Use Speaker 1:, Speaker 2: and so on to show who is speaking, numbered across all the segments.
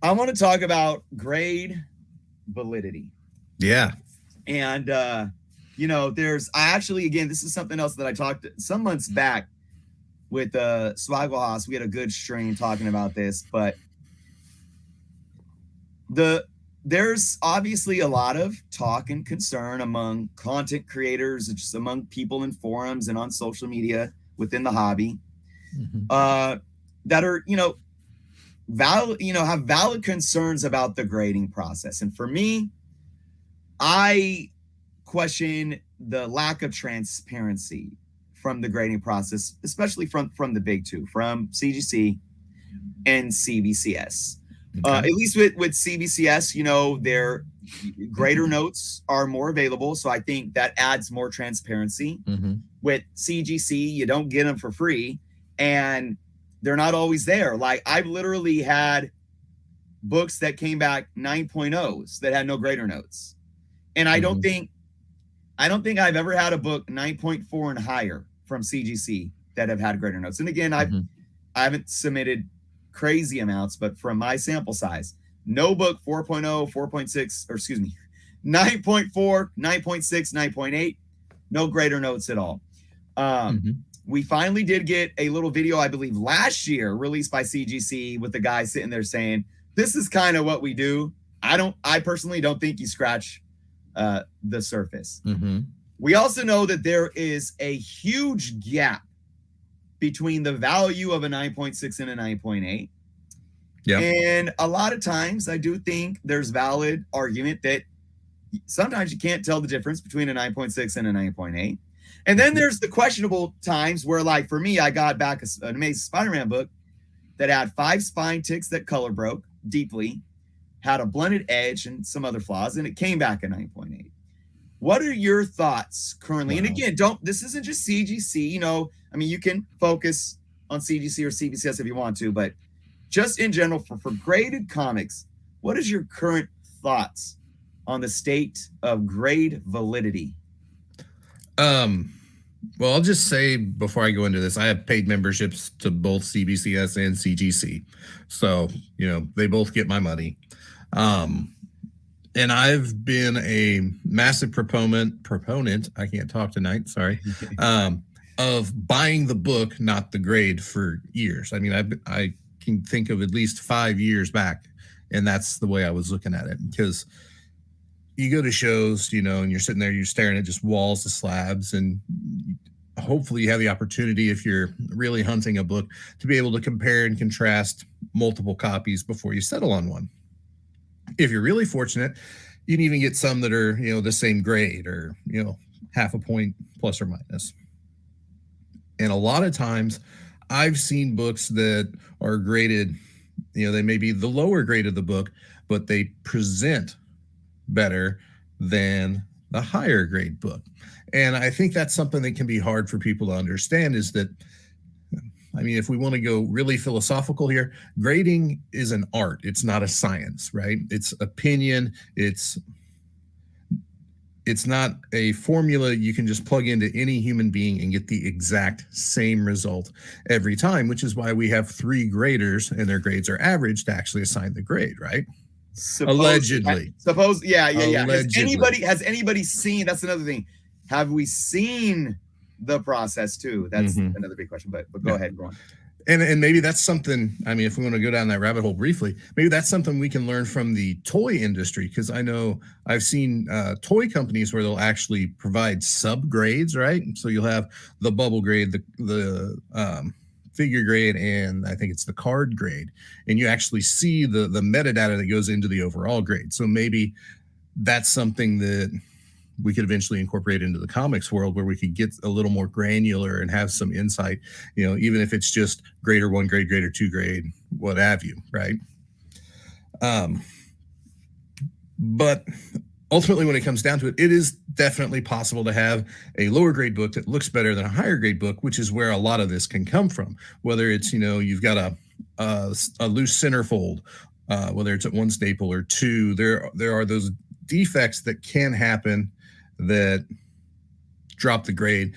Speaker 1: I want to talk about grade validity.
Speaker 2: Yeah.
Speaker 1: And, I actually, again, this is something else that I talked some months back with Swaggle. We had a good stream talking about this, but there's obviously a lot of talk and concern among content creators, just among people in forums and on social media within the hobby, that are, have valid concerns about the grading process. And for me, I question the lack of transparency from the grading process, especially from the big two, from CGC and CBCS. Okay. At least with CBCS, their grader notes are more available. So I think that adds more transparency. With CGC, you don't get them for free, and they're not always there. Like, I've literally had books that came back 9.0s that had no grader notes. And I don't think I've ever had a book 9.4 and higher from CGC that have had grader notes. And again, I haven't submitted crazy amounts, but from my sample size, no book 4.0, 4.6, or excuse me, 9.4, 9.6, 9.8, no grader notes at all. We finally did get a little video, I believe last year, released by CGC with the guy sitting there saying, this is kind of what we do. I personally don't think you scratch the surface. We also know that there is a huge gap between the value of a 9.6 and a 9.8. Yeah. And a lot of times I do think there's valid argument that sometimes you can't tell the difference between a 9.6 and a 9.8. And then there's the questionable times where, like, for me, I got back an Amazing Spider-Man book that had 5 spine ticks that color broke deeply, had a blended edge and some other flaws, and it came back at 9.8. What are your thoughts currently? Wow. And again, this isn't just CGC, you can focus on CGC or CBCS if you want to, but just in general for graded comics, what is your current thoughts on the state of grade validity?
Speaker 2: Well, I'll just say before I go into this, I have paid memberships to both CBCS and CGC. So, they both get my money. And I've been a massive proponent, I can't talk tonight, sorry, of buying the book, not the grade, for years. I mean, I can think of at least 5 years back, and that's the way I was looking at it. Because you go to shows, and you're sitting there, you're staring at just walls of slabs, and hopefully you have the opportunity, if you're really hunting a book, to be able to compare and contrast multiple copies before you settle on one. If you're really fortunate, you can even get some that are, the same grade or, half a point plus or minus. And a lot of times I've seen books that are graded, they may be the lower grade of the book, but they present better than the higher grade book. And I think that's something that can be hard for people to understand, is that, if we want to go really philosophical here, grading is an art. It's not a science, right? It's opinion. It's not a formula you can just plug into any human being and get the exact same result every time, which is why we have 3 graders and their grades are average to actually assign the grade, right? Allegedly.
Speaker 1: Yeah. Has anybody seen, that's another thing. Have we seen the process too? That's another big question, but go ahead, go on.
Speaker 2: And maybe that's something, if we want to go down that rabbit hole briefly, maybe that's something we can learn from the toy industry, because I know I've seen toy companies where they'll actually provide sub-grades, right? So you'll have the bubble grade, the figure grade, and I think it's the card grade. And you actually see the metadata that goes into the overall grade. So maybe that's something that we could eventually incorporate into the comics world, where we could get a little more granular and have some insight, even if it's just grader 1 grade, grader 2 grade, what have you, right? But ultimately, when it comes down to it, it is definitely possible to have a lower grade book that looks better than a higher grade book, which is where a lot of this can come from. Whether it's, you've got a loose centerfold, whether it's at 1 staple or 2, there are those defects that can happen that drop the grade,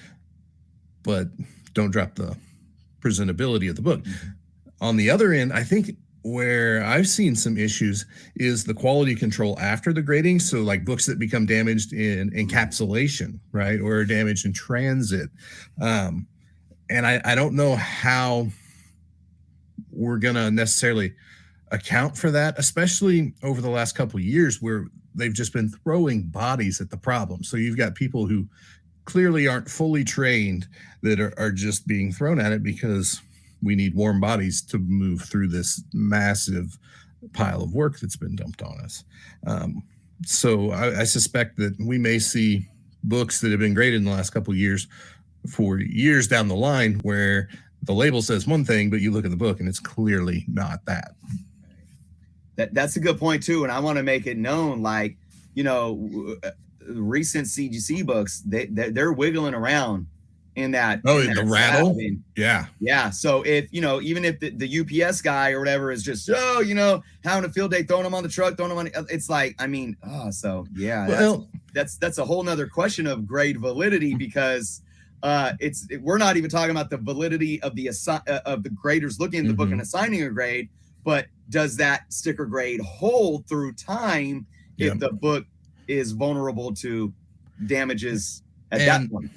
Speaker 2: but don't drop the presentability of the book. On the other end, I think where I've seen some issues is the quality control after the grading. So like books that become damaged in encapsulation, right, or damaged in transit. And I don't know how we're going to necessarily account for that, especially over the last couple of years where they've just been throwing bodies at the problem. So you've got people who clearly aren't fully trained that are just being thrown at it because we need warm bodies to move through this massive pile of work that's been dumped on us. So I suspect that we may see books that have been graded in the last couple of years for years down the line where the label says one thing, but you look at the book and it's clearly not that.
Speaker 1: That's a good point too. And I want to make it known, like, you know, recent CGC books, they're wiggling around in that.
Speaker 2: Oh, in the rattle.
Speaker 1: Yeah. So if, you know, even if the UPS guy or whatever is just, having a field day, throwing them on the truck, throwing them on, it's like, I mean, that's a whole nother question of grade validity, because we're not even talking about the validity of the graders looking at the book and assigning a grade, but does that sticker grade hold through time if the book is vulnerable to damages at that point?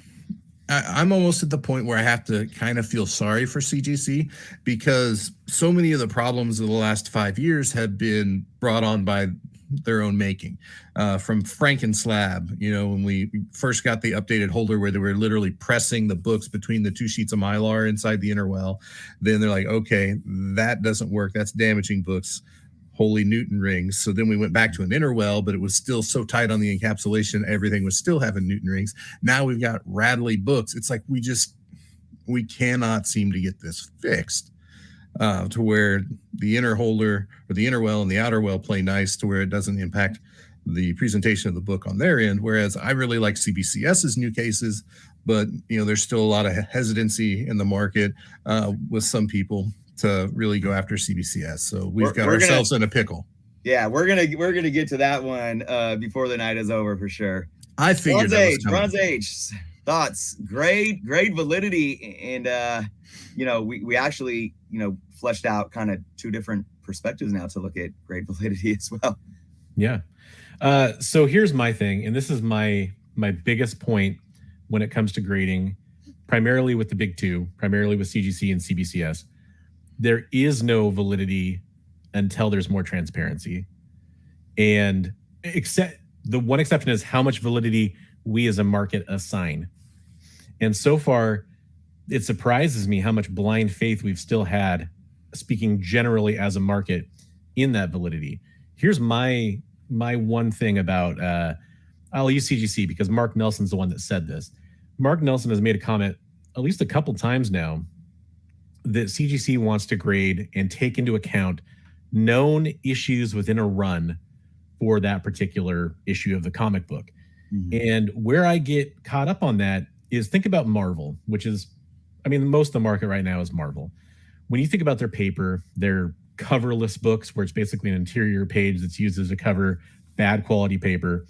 Speaker 2: I'm almost at the point where I have to kind of feel sorry for CGC, because so many of the problems of the last 5 years have been brought on by their own making. From Frankenslab, when we first got the updated holder where they were literally pressing the books between the two sheets of Mylar inside the inner well. Then they're like, okay, that doesn't work. That's damaging books. Holy Newton rings. So then we went back to an inner well, but it was still so tight on the encapsulation, everything was still having Newton rings. Now we've got rattly books. It's like we cannot seem to get this fixed to where the inner holder or the inner well and the outer well play nice to where it doesn't impact the presentation of the book on their end. Whereas I really like CBCS's new cases, but there's still a lot of hesitancy in the market with some people to really go after CBCS. So we've got ourselves in a pickle.
Speaker 1: Yeah, we're gonna get to that one before the night is over for sure.
Speaker 2: I figured
Speaker 1: Bronze Age thoughts, grade validity, and we actually fleshed out kind of two different perspectives now to look at grade validity as well.
Speaker 3: Yeah. So here's my thing, and this is my biggest point when it comes to grading, primarily with the big two, primarily with CGC and CBCS. There is no validity until there's more transparency. And except the one exception is how much validity we as a market assign. And so far, it surprises me how much blind faith we've still had, speaking generally as a market, in that validity. Here's my one thing about, I'll use CGC because Mark Nelson's the one that said this. Mark Nelson has made a comment at least a couple times now that CGC wants to grade and take into account known issues within a run for that particular issue of the comic book. Mm-hmm. And where I get caught up on that is, think about Marvel, which is, most of the market right now is Marvel. When you think about their paper, their coverless books, where it's basically an interior page that's used as a cover, bad quality paper.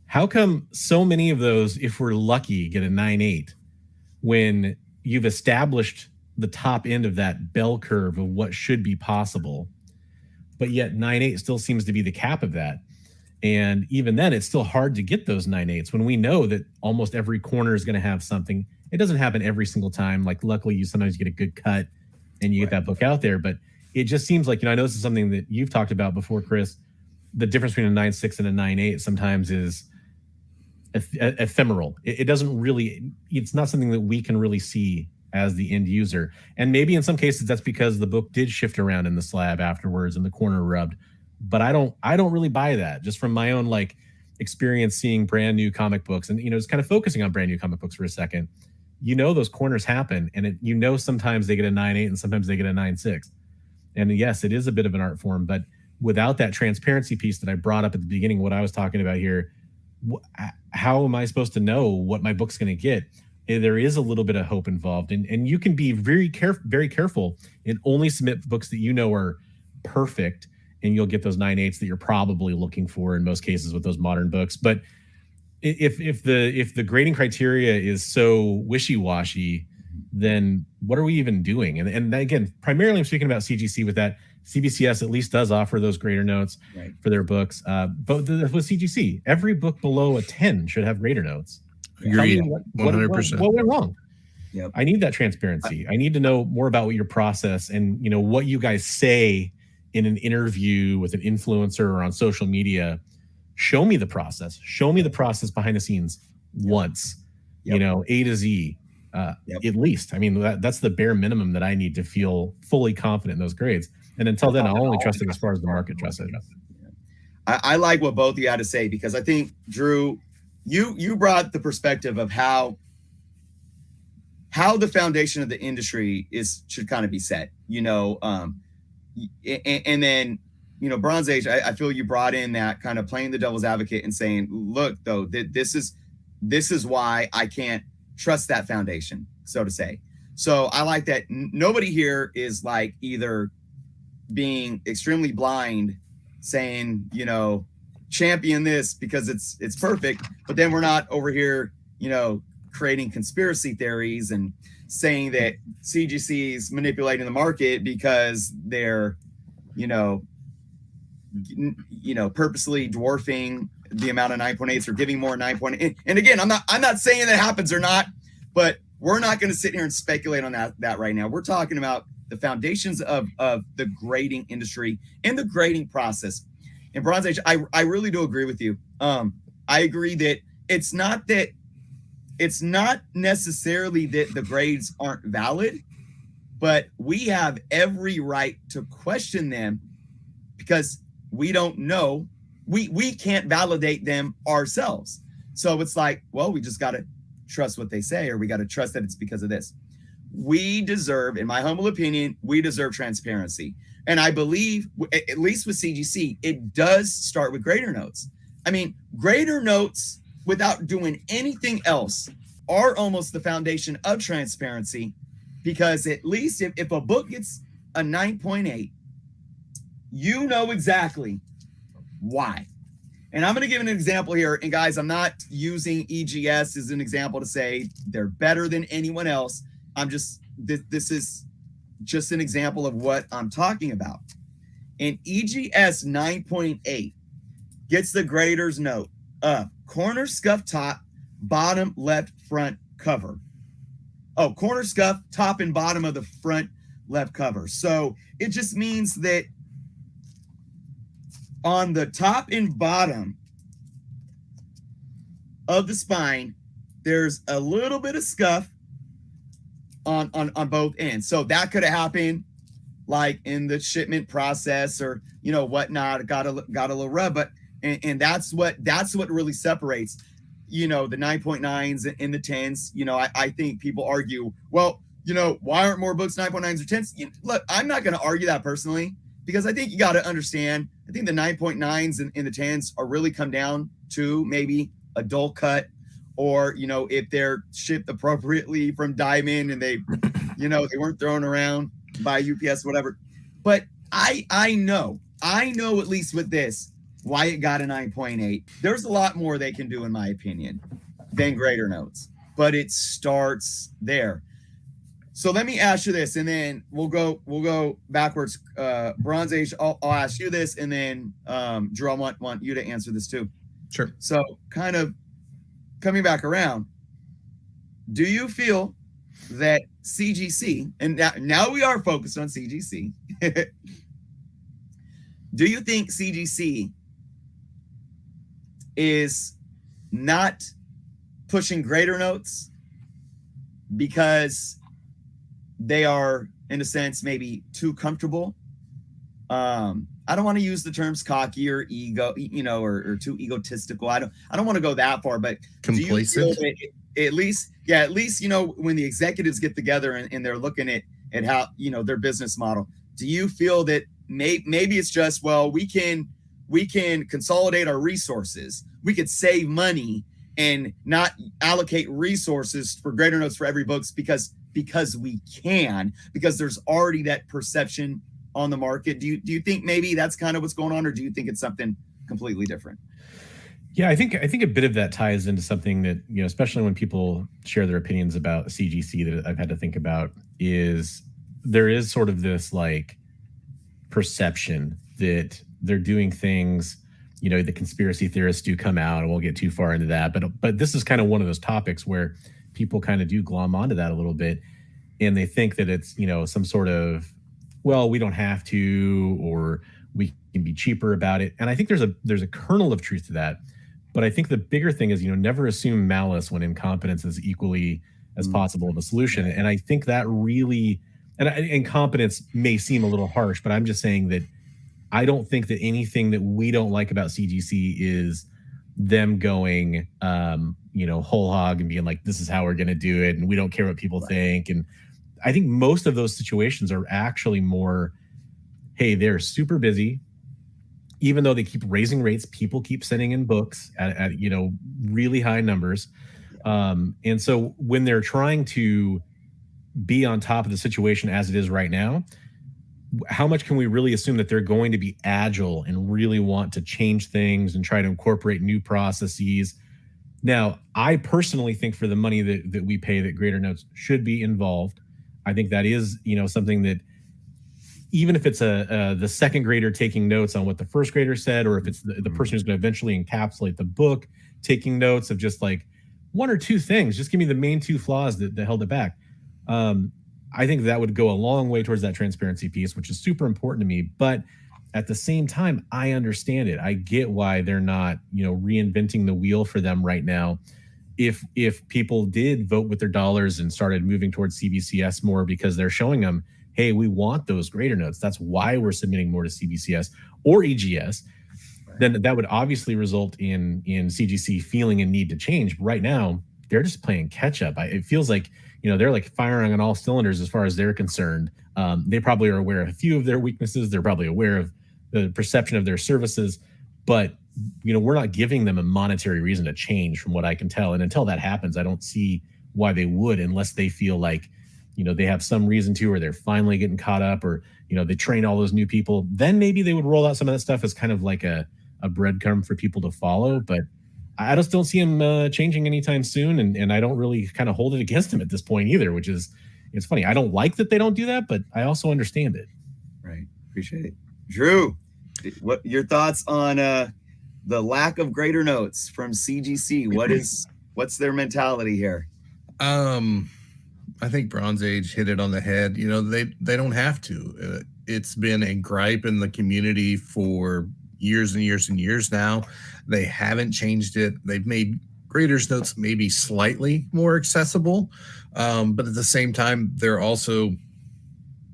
Speaker 3: How come so many of those, if we're lucky, get a 9.8 when you've established the top end of that bell curve of what should be possible, but yet 9.8 still seems to be the cap of that? And even then, it's still hard to get those 9.8s when we know that almost every corner is going to have something. It doesn't happen every single time. Like, luckily, you sometimes get a good cut and you get that book out there. But it just seems like, I know this is something that you've talked about before, Chris. The difference between a 9.6 and a 9.8 sometimes is ephemeral. It doesn't really, it's not something that we can really see as the end user. And maybe in some cases that's because the book did shift around in the slab afterwards and the corner rubbed. But I don't really buy that, just from my own experience seeing brand new comic books, and just kind of focusing on brand new comic books for a second. Those corners happen, and sometimes they get a 9.8 and sometimes they get a 9.6. And yes, it is a bit of an art form, but without that transparency piece that I brought up at the beginning, what I was talking about here, how am I supposed to know what my book's going to get? There is a little bit of hope involved, and you can be very careful and only submit books that are perfect, and you'll get those 9.8s that you're probably looking for in most cases with those modern books. But if the grading criteria is so wishy-washy, then what are we even doing? And again, primarily I'm speaking about CGC with that. CBCS at least does offer those grader notes for their books. But with CGC, every book below a 10 should have grader notes.
Speaker 2: Agreed.
Speaker 3: What
Speaker 2: 100%.
Speaker 3: what went wrong?
Speaker 1: Yep.
Speaker 3: I need that transparency. I need to know more about what your process and what you guys say in an interview with an influencer or on social media. Show me the process. Show me the process behind the scenes once. A to Z. At least. I mean, that's the bare minimum that I need to feel fully confident in those grades. And until then, I'll only trust it as far as the market trusts it.
Speaker 1: I like what both of you had to say, because I think, Drew, you brought the perspective of how the foundation of the industry should kind of be set, and then, Bronze Age, I feel you brought in that kind of playing the devil's advocate and saying, look, though, this is why I can't trust that foundation, so to say. So I like that nobody here is like either being extremely blind, saying, champion this because it's perfect, but then we're not over here, creating conspiracy theories and saying that CGC is manipulating the market because they're, purposely dwarfing the amount of 9.8s or giving more 9.8. And again, I'm not saying that happens or not, but we're not going to sit here and speculate on that right now. We're talking about the foundations of the grading industry and the grading process. In Bronze Age, I really do agree with you. I agree that it's not necessarily that the grades aren't valid, but we have every right to question them because we don't know. We can't validate them ourselves. So it's like, well, we just got to trust what they say, or we got to trust that it's because of this. We deserve, in my humble opinion, we deserve transparency. And I believe, at least with CGC, it does start with grader notes. I mean, grader notes, without doing anything else, are almost the foundation of transparency, because at least if a book gets a 9.8, you know exactly why. And I'm going to give an example here. And guys, I'm not using EGS as an example to say they're better than anyone else. This is just an example of what I'm talking about. And EGS 9.8 gets the grader's note of corner scuff top, bottom left front cover. Oh, corner scuff, top and bottom of the front left cover. So it just means that on the top and bottom of the spine, there's a little bit of scuff on both ends. So that could have happened like in the shipment process or whatnot, got a little rub, but and that's what really separates the 9.9s and the 10s. I think people argue, well, why aren't more books 9.9s or 10s? Look, I'm not going to argue that personally, because I think you got to understand, I think the 9.9s and the 10s are really come down to maybe a dull cut, or if they're shipped appropriately from Diamond and they they weren't thrown around by UPS, whatever. But I know at least with this why it got a 9.8. There's a lot more they can do, in my opinion, than grader notes, but it starts there. So let me ask you this, and then we'll go backwards. Bronze Age, I'll ask you this, and then Drew, I want you to answer this too.
Speaker 2: Sure.
Speaker 1: So kind of coming back around, do you feel that CGC, and now we are focused on CGC, do you think CGC is not pushing grader notes because they are, in a sense, maybe too comfortable? I don't want to use the terms cocky or ego, or too egotistical. I don't want to go that far, but
Speaker 2: complacent.
Speaker 1: At least, when the executives get together and they're looking at how, their business model, do you feel that maybe it's just, well, we can consolidate our resources, we could save money and not allocate resources for grader notes for every books because we can, because there's already that perception on the market? Do you think maybe that's kind of what's going on, or do you think it's something completely different?
Speaker 3: Yeah, I think a bit of that ties into something that, especially when people share their opinions about CGC, that I've had to think about is there is sort of this like perception that they're doing things, the conspiracy theorists do come out, and we'll get too far into that, but this is kind of one of those topics where people kind of do glom onto that a little bit, and they think that it's, some sort of, well, we don't have to, or we can be cheaper about it. And I think there's a kernel of truth to that. But I think the bigger thing is, never assume malice when incompetence is equally as possible of a solution. And I think that really, and incompetence may seem a little harsh, but I'm just saying that I don't think that anything that we don't like about CGC is them going, whole hog and being like, this is how we're going to do it, and we don't care what people think. And I think most of those situations are actually more, hey, they're super busy. Even though they keep raising rates, people keep sending in books at really high numbers. And so when they're trying to be on top of the situation as it is right now, how much can we really assume that they're going to be agile and really want to change things and try to incorporate new processes? Now, I personally think for the money that we pay, that Grader Notes should be involved. I think that is, something that, even if it's the second grader taking notes on what the first grader said, or if it's the person who's going to eventually encapsulate the book taking notes of just like one or two things, just give me the main two flaws that held it back. I think that would go a long way towards that transparency piece, which is super important to me. But at the same time, I understand it. I get why they're not, reinventing the wheel for them right now. If people did vote with their dollars and started moving towards CBCS more because they're showing them, hey, we want those grader notes, that's why we're submitting more to CBCS or EGS, then that would obviously result in CGC feeling a need to change. But right now, they're just playing catch up. It feels like, they're like firing on all cylinders as far as they're concerned. They probably are aware of a few of their weaknesses. They're probably aware of the perception of their services, but we're not giving them a monetary reason to change from what I can tell. And until that happens, I don't see why they would, unless they feel like, they have some reason to, or they're finally getting caught up, or, they train all those new people. Then maybe they would roll out some of that stuff as kind of like a breadcrumb for people to follow. But I just don't see them changing anytime soon. And I don't really kind of hold it against them at this point either, which is, it's funny. I don't like that they don't do that, but I also understand it.
Speaker 1: Right. Appreciate it. Drew, what your thoughts on the lack of grader notes from CGC? What's their mentality here?
Speaker 2: I think Bronze Age hit it on the head. They don't have to. It's been a gripe in the community for years and years and years now. They haven't changed it. They've made graders notes maybe slightly more accessible, but at the same time, they're also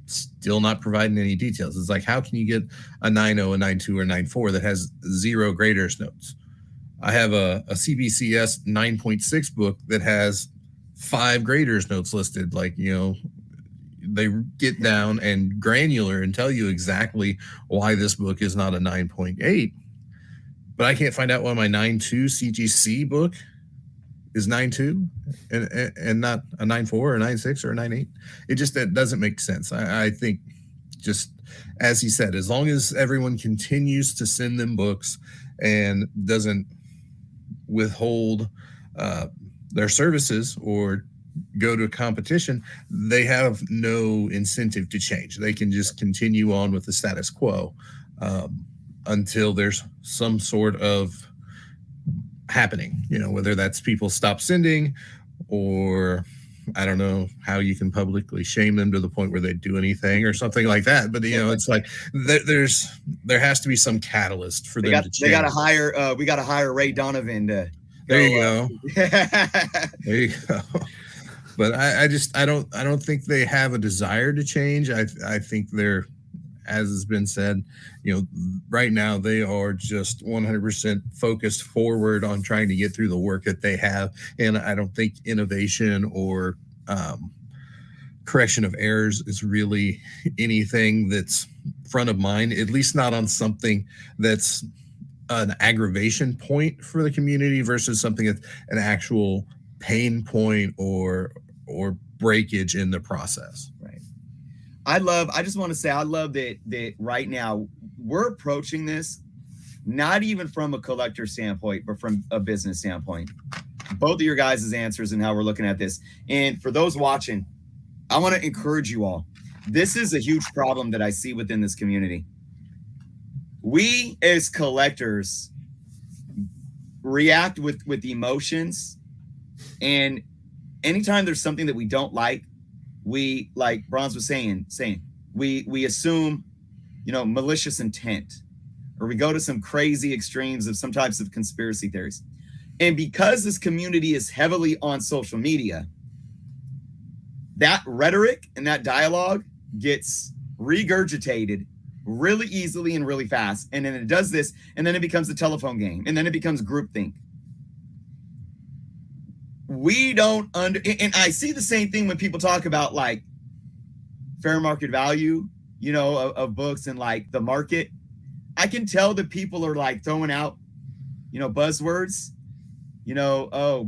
Speaker 2: still not providing any details. It's like, how can you get a 9.0, a 9.2, or 9.4 that has 0 graders notes? I have a CBCS 9.6 book that has 5 graders notes listed. Like, they get down and granular and tell you exactly why this book is not a 9.8, but I can't find out why my 9.2 CGC book is 9.2 and not a 9.4 or 9.6 or a 9.8. That doesn't make sense. I think, just as he said, as long as everyone continues to send them books and doesn't withhold their services or go to competition, they have no incentive to change. They can just continue on with the status quo until there's some sort of happening, whether that's people stop sending, or I don't know how you can publicly shame them to the point where they do anything or something like that. But, it's like there has to be some catalyst for them to change.
Speaker 1: They got to hire, we got to hire Ray Donovan to.
Speaker 2: There you go. There you go. But I don't think they have a desire to change. I think they're, as has been said, right now they are just 100% focused forward on trying to get through the work that they have. And I don't think innovation or correction of errors is really anything that's front of mind, at least not on something that's an aggravation point for the community versus something that's an actual pain point or breakage in the process.
Speaker 1: Right. I just want to say, I love that right now we're approaching this not even from a collector standpoint, but from a business standpoint. Both of your guys' answers and how we're looking at this. And for those watching, I want to encourage you all. This is a huge problem that I see within this community. We as collectors react with emotions, and anytime there's something that we don't like, we, like Bronze was saying, we assume, malicious intent, or we go to some crazy extremes of some types of conspiracy theories. And because this community is heavily on social media, that rhetoric and that dialogue gets regurgitated really easily and really fast. And then it does this, and then it becomes a telephone game, and then it becomes groupthink. We don't and I see the same thing when people talk about like fair market value, of books and like the market. I can tell that people are like throwing out, buzzwords,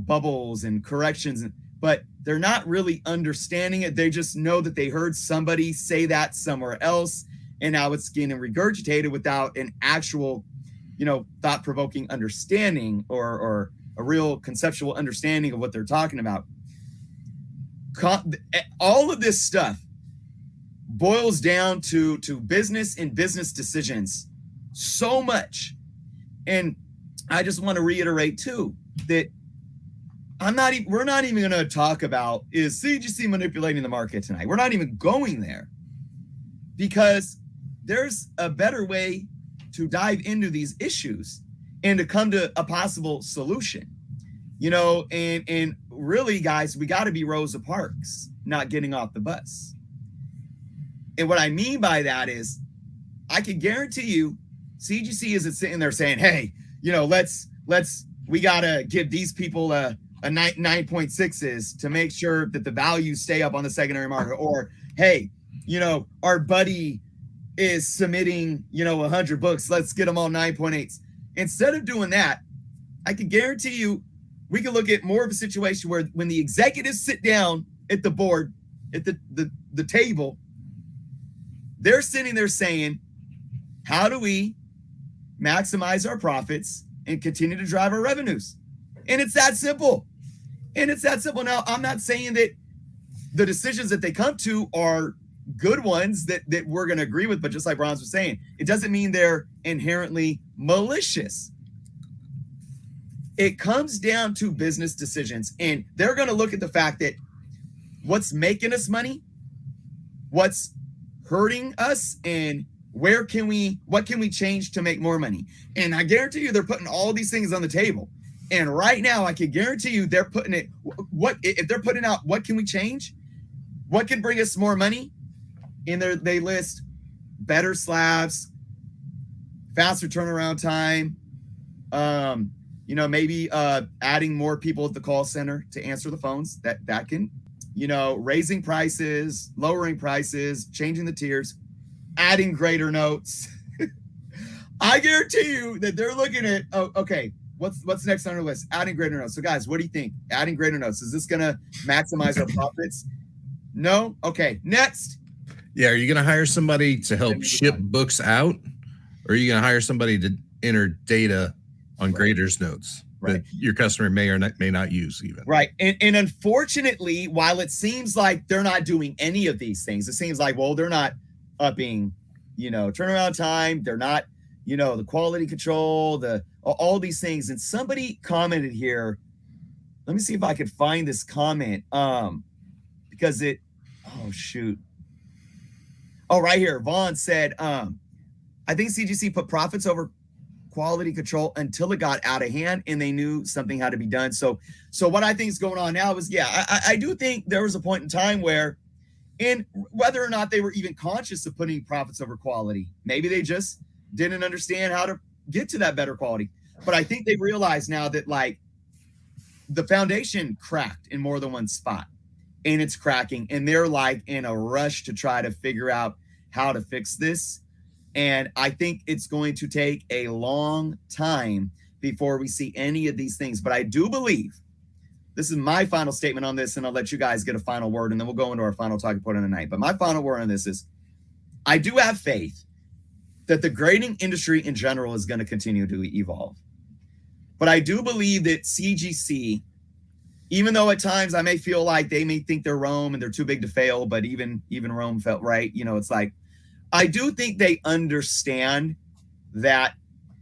Speaker 1: bubbles and corrections, but they're not really understanding it. They just know that they heard somebody say that somewhere else, and now it's getting regurgitated without an actual, thought-provoking understanding or a real conceptual understanding of what they're talking about. All of this stuff boils down to business and business decisions so much. And I just want to reiterate too that we're not even going to talk about is CGC manipulating the market tonight. We're not even going there, because there's a better way to dive into these issues and to come to a possible solution, and really, guys, we got to be Rosa Parks, not getting off the bus. And what I mean by that is, I can guarantee you, CGC isn't sitting there saying, hey, we got to give these people a 9.6s to make sure that the values stay up on the secondary market. Or, hey, our buddy is submitting, 100 books. Let's get them all 9.8s. Instead of doing that, I can guarantee you, we can look at more of a situation where when the executives sit down at the board, at the table, they're sitting there saying, how do we maximize our profits and continue to drive our revenues? And it's that simple. Now, I'm not saying that the decisions that they come to are good ones that we're going to agree with, but just like Bronze was saying, it doesn't mean they're inherently malicious. It comes down to business decisions, and they're going to look at the fact that what's making us money, what's hurting us, and what can we change to make more money? And I guarantee you they're putting all these things on the table. And right now, I can guarantee you they're putting it, if they're putting out, what can we change? What can bring us more money? And they list better slabs, faster turnaround time, maybe adding more people at the call center to answer the phones. That can, raising prices, lowering prices, changing the tiers, adding grader notes. I guarantee you that they're looking at, okay, what's next on our list? Adding grader notes. So guys, what do you think? Adding grader notes, is this going to maximize our profits? No? Okay, next.
Speaker 2: Yeah, are you going to hire somebody to help ship books out? Or are you going to hire somebody to enter data on graders notes that your customer may or may not use even? Right.
Speaker 1: And unfortunately, while it seems like they're not doing any of these things, it seems like, well, they're not upping, turnaround time. They're not, the quality control, all these things. And somebody commented here. Let me see if I could find this comment. Because right here. Vaughn said, I think CGC put profits over quality control until it got out of hand and they knew something had to be done. So what I think is going on now is, I do think there was a point in time where, and whether or not they were even conscious of putting profits over quality, maybe they just didn't understand how to get to that better quality. But I think they realize now that like the foundation cracked in more than one spot, and it's cracking, and they're like in a rush to try to figure out how to fix this. And I think it's going to take a long time before we see any of these things. But I do believe, this is my final statement on this, and I'll let you guys get a final word, and then we'll go into our final talking point of the night. But my final word on this is, I do have faith that the grading industry in general is going to continue to evolve. But I do believe that CGC, even though at times I may feel like they may think they're Rome and they're too big to fail, but even Rome felt right. You know, it's like, I do think they understand that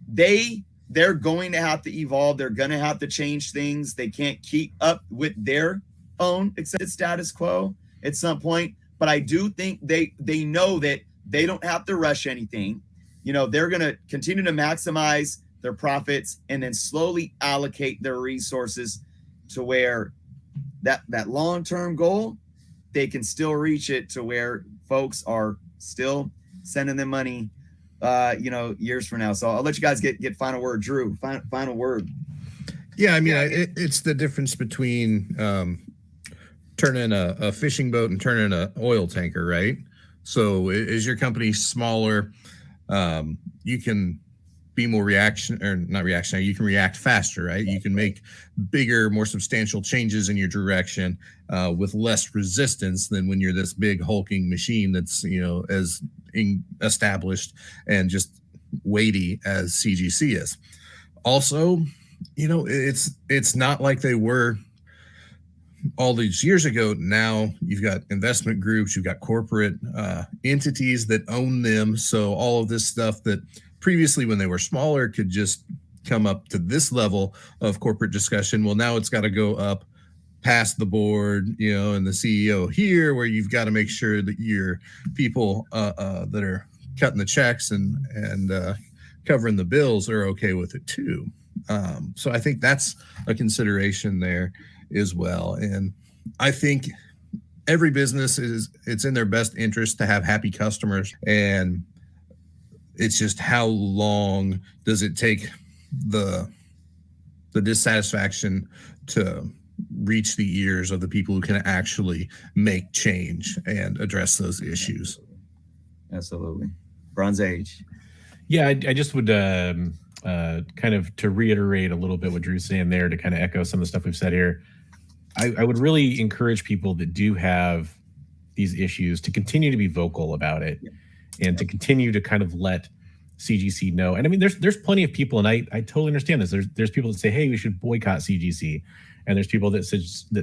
Speaker 1: they're going to have to evolve. They're going to have to change things. They can't keep up with their own accepted status quo at some point. But I do think they know that they don't have to rush anything. You know, they're going to continue to maximize their profits and then slowly allocate their resources to where that long-term goal, they can still reach it to where folks are still sending them money, you know, years from now. So I'll let you guys get final word. Drew, final word.
Speaker 2: Yeah, I mean, it's the difference between turning a fishing boat and turning an oil tanker, right? So is your company smaller, you can be more you can react faster, right? You can make bigger, more substantial changes in your direction with less resistance than when you're this big hulking machine that's, you know, as established and just weighty as CGC is. Also, you know, it's not like they were all these years ago. Now you've got investment groups, you've got corporate entities that own them. So all of this stuff that previously, when they were smaller, could just come up to this level of corporate discussion. Well, now it's got to go up past the board, you know, and the CEO here, where you've got to make sure that your people that are cutting the checks and covering the bills are okay with it too. So I think that's a consideration there as well. And I think every business it's in their best interest to have happy customers, and it's just how long does it take the dissatisfaction to reach the ears of the people who can actually make change and address those issues.
Speaker 1: Absolutely. Bronze Age.
Speaker 3: Yeah, I just would kind of, to reiterate a little bit what Drew's saying there, to kind of echo some of the stuff we've said here. I would really encourage people that do have these issues to continue to be vocal about it, and to continue to kind of let CGC know. And I mean, there's plenty of people, and I totally understand this. There's people that say, hey, we should boycott CGC. And there's people that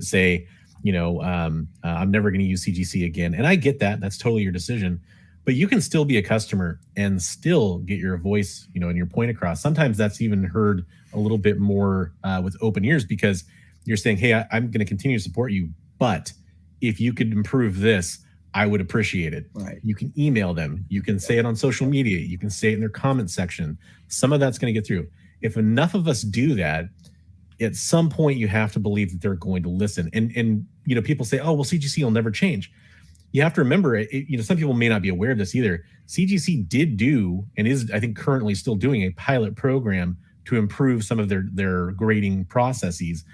Speaker 3: say, you know, I'm never going to use CGC again. And I get that. That's totally your decision. But you can still be a customer and still get your voice, you know, and your point across. Sometimes that's even heard a little bit more with open ears, because you're saying, hey, I'm going to continue to support you, but if you could improve this, I would appreciate it.
Speaker 1: Right.
Speaker 3: You can email them. You can say it on social media. You can say it in their comment section. Some of that's going to get through. If enough of us do that, at some point you have to believe that they're going to listen. And you know, people say, oh, well, CGC will never change. You have to remember, you know, some people may not be aware of this either. CGC did do, and is, I think, currently still doing, a pilot program to improve some of their grading processes.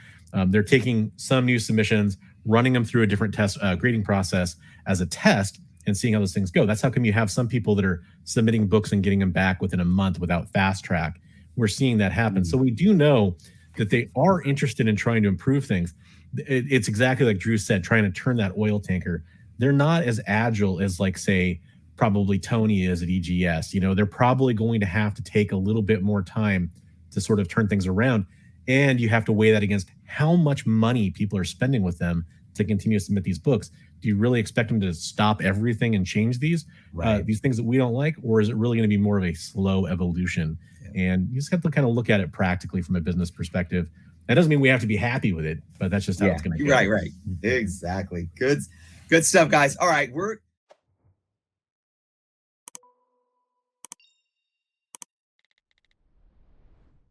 Speaker 3: They're taking some new submissions, running them through a different test grading process as a test, and seeing how those things go. That's how come you have some people that are submitting books and getting them back within a month without fast track. We're seeing that happen. So we do know that they are interested in trying to improve things. It's exactly like Drew said, trying to turn that oil tanker. They're not as agile as, like, say, probably Tony is at EGS. You know, they're probably going to have to take a little bit more time to sort of turn things around. And you have to weigh that against how much money people are spending with them to continue to submit these books. Do you really expect them to stop everything and change these things that we don't like? Or is it really going to be more of a slow evolution? Yeah. And you just have to kind of look at it practically from a business perspective. That doesn't mean we have to be happy with it, but that's just how it's going to go.
Speaker 1: Right. Exactly. Good stuff, guys. All right.